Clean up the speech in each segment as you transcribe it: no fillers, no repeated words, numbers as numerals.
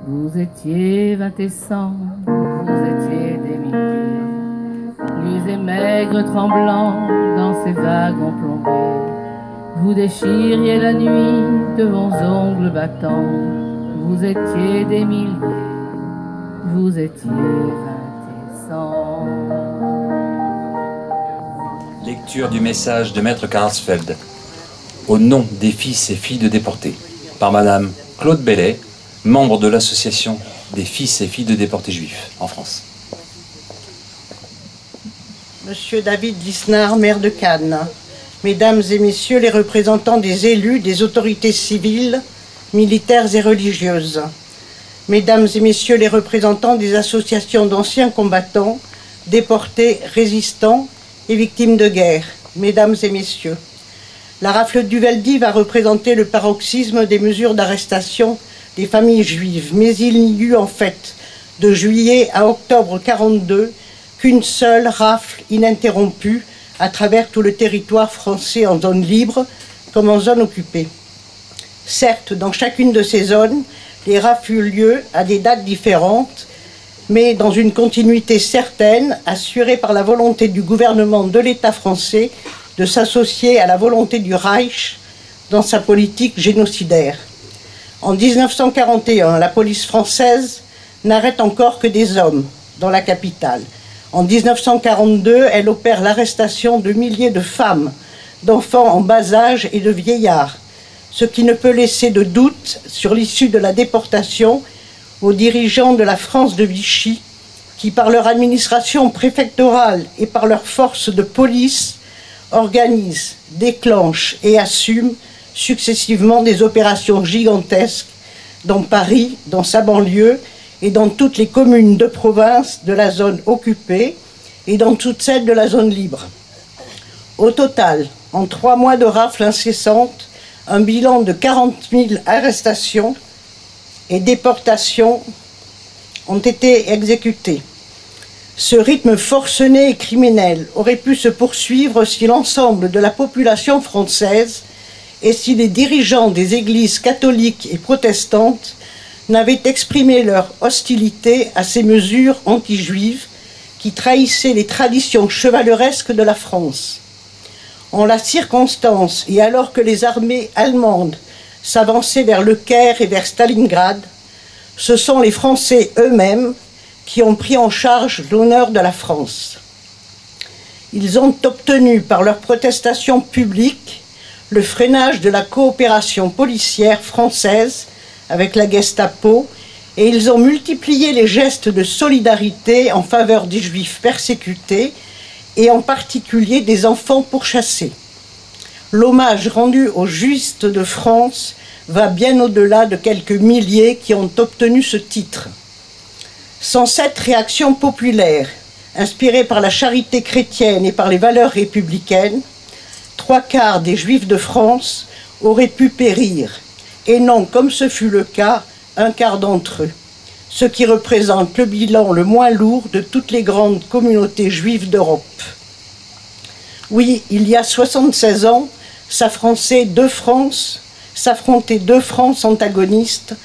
Vous étiez 20 et 100, vous étiez des milliers, nus et maigres tremblants dans ces wagons plombés. Vous déchiriez la nuit de vos ongles battants. Vous étiez des milliers, vous étiez 20 et 100. Lecture du message de Maître Carlsfeld. Au nom des fils et filles de déportés, par Madame Claude Bellet, membre de l'association des fils et filles de déportés juifs en France. Monsieur David Lisnard, maire de Cannes, Mesdames et Messieurs les représentants des élus, des autorités civiles, militaires et religieuses, Mesdames et Messieurs les représentants des associations d'anciens combattants, déportés, résistants et victimes de guerre, Mesdames et Messieurs, la rafle d'Uvaldi va représenter le paroxysme des mesures d'arrestation des familles juives, mais il n'y eut en fait, de juillet à octobre 42, qu'une seule rafle ininterrompue à travers tout le territoire français en zone libre comme en zone occupée. Certes, dans chacune de ces zones, les rafles eurent lieu à des dates différentes, mais dans une continuité certaine, assurée par la volonté du gouvernement de l'État français de s'associer à la volonté du Reich dans sa politique génocidaire. En 1941, la police française n'arrête encore que des hommes dans la capitale. En 1942, elle opère l'arrestation de milliers de femmes, d'enfants en bas âge et de vieillards, ce qui ne peut laisser de doute sur l'issue de la déportation aux dirigeants de la France de Vichy, qui par leur administration préfectorale et par leurs forces de police organisent, déclenchent et assument successivement des opérations gigantesques dans Paris, dans sa banlieue et dans toutes les communes de province de la zone occupée et dans toutes celles de la zone libre. Au total, en 3 mois de rafles incessantes, un bilan de 40 000 arrestations et déportations ont été exécutées. Ce rythme forcené et criminel aurait pu se poursuivre si l'ensemble de la population française et si les dirigeants des églises catholiques et protestantes n'avaient exprimé leur hostilité à ces mesures anti-juives qui trahissaient les traditions chevaleresques de la France. En la circonstance, et alors que les armées allemandes s'avançaient vers Le Caire et vers Stalingrad, ce sont les Français eux-mêmes qui ont pris en charge l'honneur de la France. Ils ont obtenu par leur protestation publique le freinage de la coopération policière française avec la Gestapo et ils ont multiplié les gestes de solidarité en faveur des Juifs persécutés et en particulier des enfants pourchassés. L'hommage rendu aux Juifs de France va bien au-delà de quelques milliers qui ont obtenu ce titre. Sans cette réaction populaire, inspirée par la charité chrétienne et par les valeurs républicaines, 3/4 des Juifs de France auraient pu périr, et non, comme ce fut le cas, 1/4 d'entre eux, ce qui représente le bilan le moins lourd de toutes les grandes communautés juives d'Europe. Oui, il y a 76 ans, s'affrontaient deux France antagonistes.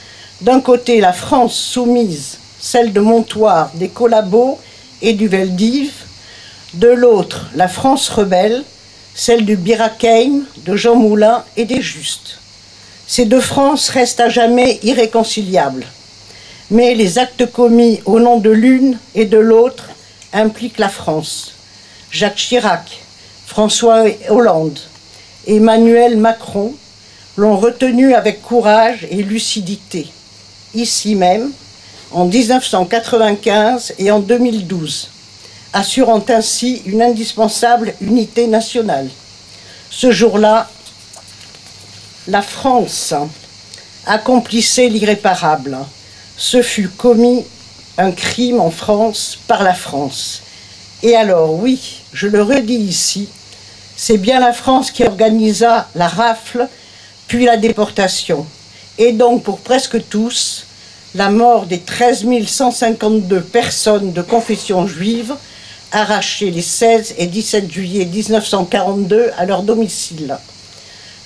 D'un côté, la France soumise, celle de Montoire, des collabos et du Veldiv. De l'autre, la France rebelle, celle du Bir Hakeim, de Jean Moulin et des Justes. Ces deux Frances restent à jamais irréconciliables. Mais les actes commis au nom de l'une et de l'autre impliquent la France. Jacques Chirac, François Hollande et Emmanuel Macron l'ont retenu avec courage et lucidité, ici même, en 1995 et en 2012, assurant ainsi une indispensable unité nationale. Ce jour-là, la France accomplissait l'irréparable. Ce fut commis un crime en France par la France. Et alors, oui, je le redis ici, c'est bien la France qui organisa la rafle, puis la déportation. Et donc, pour presque tous, la mort des 13 152 personnes de confession juive arrachées les 16 et 17 juillet 1942 à leur domicile.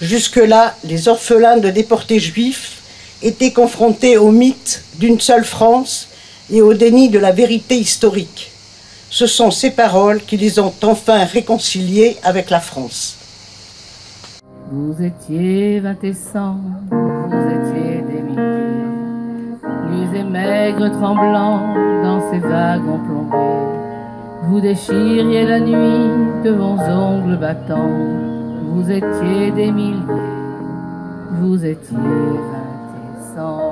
Jusque-là, les orphelins de déportés juifs étaient confrontés au mythe d'une seule France et au déni de la vérité historique. Ce sont ces paroles qui les ont enfin réconciliés avec la France. Vous étiez 20 et 100, vous étiez des milliers, nus et maigres tremblants dans ces wagons plombés. Vous déchiriez la nuit de vos ongles battants, vous étiez des milliers, vous étiez 20 et 100.